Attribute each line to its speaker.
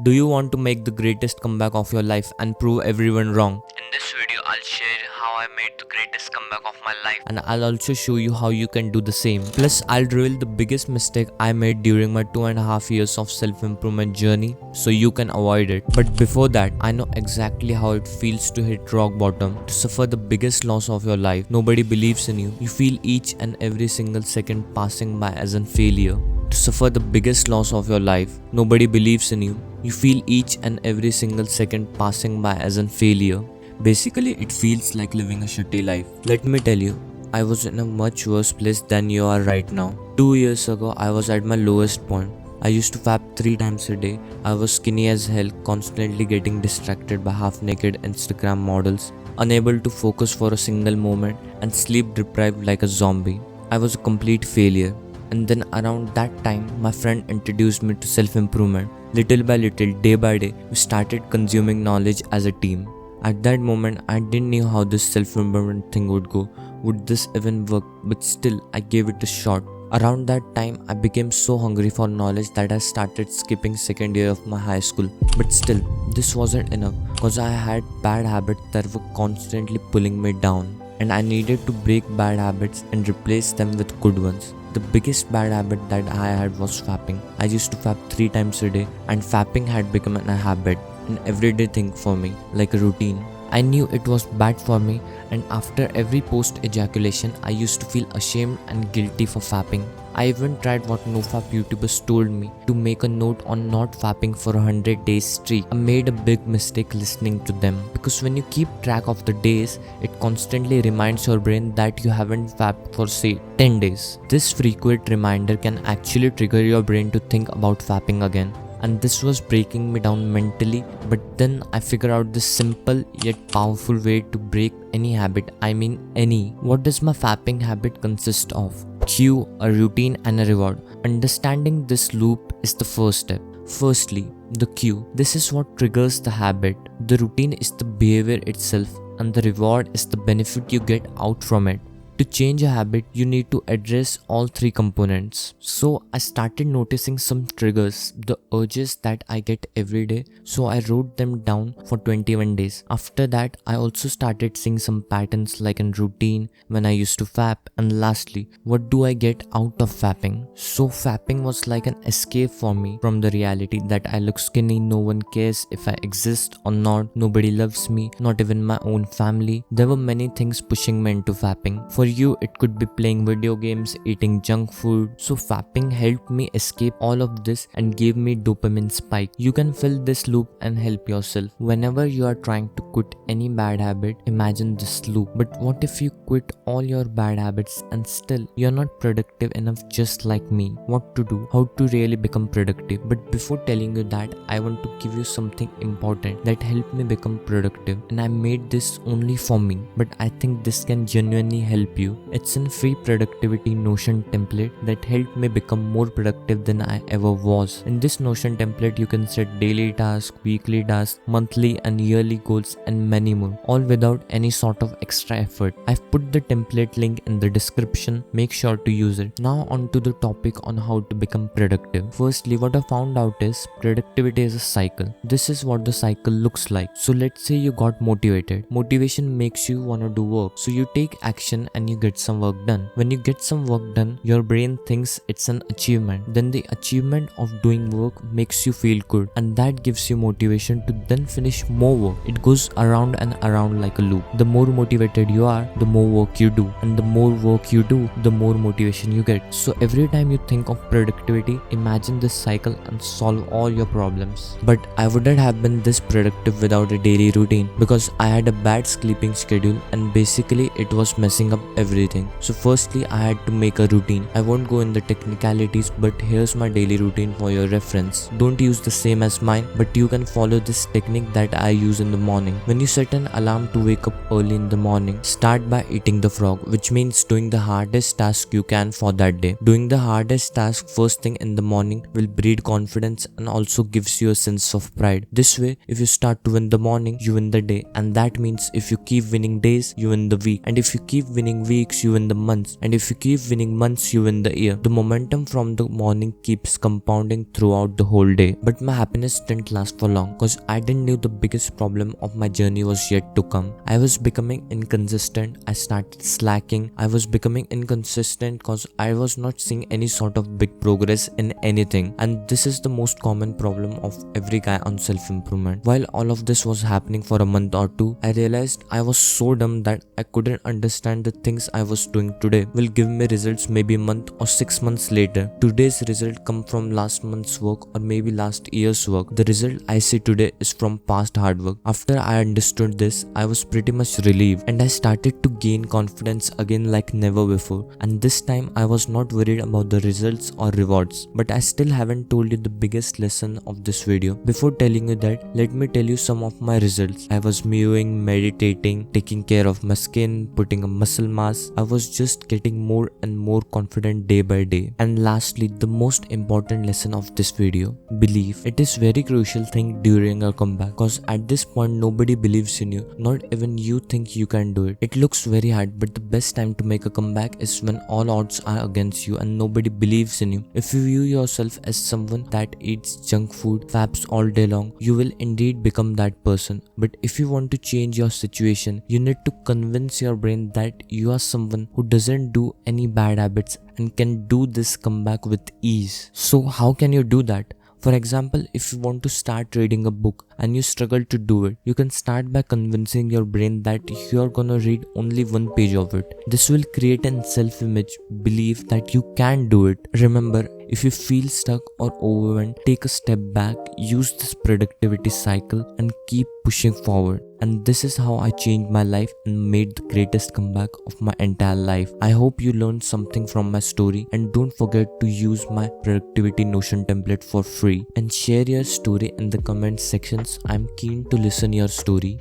Speaker 1: Do you want to make the greatest comeback of your life and prove everyone wrong? In this video, I'll share how I made the greatest comeback of my life, and I'll also show you how you can do the same. Plus, I'll reveal the biggest mistake I made during my 2.5 years of self-improvement journey so you can avoid it. But before that, I know exactly how it feels to hit rock bottom, to suffer the biggest loss of your life. Nobody believes in you. You feel each and every single second passing by as a failure. To suffer the biggest loss of your life, nobody believes in you. You feel each and every single second passing by as a failure. Basically, it feels like living a shitty life. Let me tell you, I was in a much worse place than you are right now. 2 years ago, I was at my lowest point. I used to fap 3 times a day. I was skinny as hell, constantly getting distracted by half-naked Instagram models, unable to focus for a single moment, and sleep deprived like a zombie. I was a complete failure. And then around that time, my friend introduced me to self-improvement. Little by little, day by day, we started consuming knowledge as a team. At that moment, I didn't know how this self-improvement thing would go. Would this even work? But still, I gave it a shot. Around that time, I became so hungry for knowledge that I started skipping second year of my high school. But still, this wasn't enough because I had bad habits that were constantly pulling me down. And I needed to break bad habits and replace them with good ones. The biggest bad habit that I had was fapping. I used to fap 3 times a day, and fapping had become a habit, an everyday thing for me, like a routine. I knew it was bad for me, and after every post ejaculation, I used to feel ashamed and guilty for fapping. I even tried what NoFap YouTubers told me, to make a note on not fapping for 100 days streak. I made a big mistake listening to them, because when you keep track of the days, it constantly reminds your brain that you haven't fapped for say 10 days. This frequent reminder can actually trigger your brain to think about fapping again. And this was breaking me down mentally, but then I figured out this simple yet powerful way to break any habit. I mean any. What does my fapping habit consist of? Cue, a routine and a reward. Understanding this loop is the first step. Firstly, the cue. This is what triggers the habit. The routine is the behavior itself, and the reward is the benefit you get out from it. To change a habit, you need to address all 3 components. So I started noticing some triggers, the urges that I get every day. So I wrote them down for 21 days. After that, I also started seeing some patterns like in routine, when I used to fap, and lastly, what do I get out of fapping? So fapping was like an escape for me from the reality that I look skinny, no one cares if I exist or not, nobody loves me, not even my own family. There were many things pushing me into fapping. For you, it could be playing video games, eating junk food. So fapping helped me escape all of this and gave me dopamine spike. You can fill this loop and help yourself. Whenever you are trying to quit any bad habit, imagine this loop. But what if you quit all your bad habits and still you're not productive enough, just like me? What to do? How to really become productive? But before telling you that, I want to give you something important that helped me become productive. And I made this only for me, but I think this can genuinely help you. It's a free productivity Notion template that helped me become more productive than I ever was. In this Notion template, you can set daily tasks, weekly tasks, monthly and yearly goals, and many more, all without any sort of extra effort. I've put the template link in the description. Make sure to use it. Now on to the topic on how to become productive. Firstly, what I found out is productivity is a cycle. This is what the cycle looks like. So let's say you got motivated. Motivation makes you want to do work. So you take action and you get some work done. When you get some work done, your brain thinks it's an achievement. Then the achievement of doing work makes you feel good, and that gives you motivation to then finish more work. It goes around and around like a loop. The more motivated you are, the more work you do, and the more work you do, the more motivation you get. So every time you think of productivity, imagine this cycle and solve all your problems. But I wouldn't have been this productive without a daily routine, because I had a bad sleeping schedule, and basically it was messing up everything. So firstly, I had to make a routine. I won't go in the technicalities, but here's my daily routine for your reference. Don't use the same as mine, but you can follow this technique that I use in the morning. When you set an alarm to wake up early in the morning, start by eating the frog, which means doing the hardest task you can for that day. Doing the hardest task first thing in the morning will breed confidence and also gives you a sense of pride. This way, if you start to win the morning, you win the day, and that means if you keep winning days, you win the week, and if you keep winning weeks, you win the months, and if you keep winning months, you win the year. The momentum from the morning keeps compounding throughout the whole day. But my happiness didn't last for long, cause I didn't know the biggest problem of my journey was yet to come. I was becoming inconsistent. I started slacking. I was becoming inconsistent cause I was not seeing any sort of big progress in anything. And this is the most common problem of every guy on self-improvement. While all of this was happening for a month or two, I realized I was so dumb that I couldn't understand the things I was doing today will give me results maybe a month or 6 months later. Today's result come from last month's work or maybe last year's work. The result I see today is from past hard work. After I understood this, I was pretty much relieved and I started to gain confidence again like never before. And this time I was not worried about the results or rewards. But I still haven't told you the biggest lesson of this video. Before telling you that, let me tell you some of my results. I was mewing, meditating, taking care of my skin, putting a muscle mass. I was just getting more and more confident day by day. And lastly, the most important lesson of this video, belief. It is very crucial thing during a comeback, cause at this point nobody believes in you. Not even you think you can do it. It looks very hard, but the best time to make a comeback is when all odds are against you and nobody believes in you. If you view yourself as someone that eats junk food, faps all day long, you will indeed become that person. But if you want to change your situation, you need to convince your brain that you are someone who doesn't do any bad habits and can do this comeback with ease. So how can you do that? For example, if you want to start reading a book and you struggle to do it, you can start by convincing your brain that you're gonna read only one page of it. This will create a self-image belief that you can do it. Remember, if you feel stuck or overwhelmed, take a step back, use this productivity cycle and keep pushing forward. And this is how I changed my life and made the greatest comeback of my entire life. I hope you learned something from my story, and don't forget to use my productivity Notion template for free and share your story in the comment sections. I'm keen to listen your story.